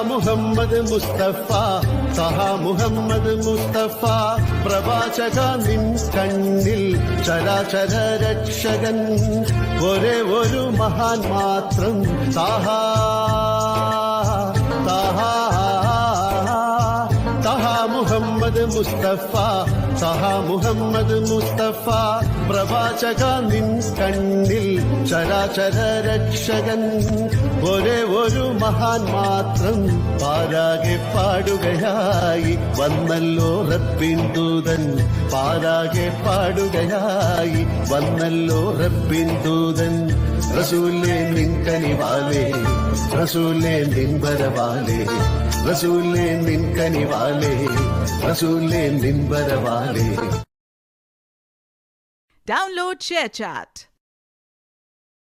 മുഹമ്മദ് മുസ്തഫ മുഹമ്മദ് മുസ്തഫ പ്രവാചക നിൻ കണ്ണിൽ ചരാചര രക്ഷകൻ ഒരേ ഒരു മഹാൻ മാത്രം മുഹമ്മദ് മുസ്തഫ മുഹമ്മദ് മുസ്തഫ പ്രവാചക നിൻ കണ്ണിൽ ചരാചര രക്ഷകൻ ഒരേ ഒരു മഹാൻ മാത്രം പാരാകെ പാടുകയായി വന്നല്ലോ റബ്ബിൻ ദൂതൻ പാരാകെ പാടുകയായി വന്നല്ലോ റബ്ബിൻ ദൂതൻ റസൂലേ നിൻ കനിവാലേ റസൂലേ നിൻ വരവാലേ റസൂലേ നിൻ കനിവാലേ റസൂലേ നിൻ വരവാലേ. Download ShareChat.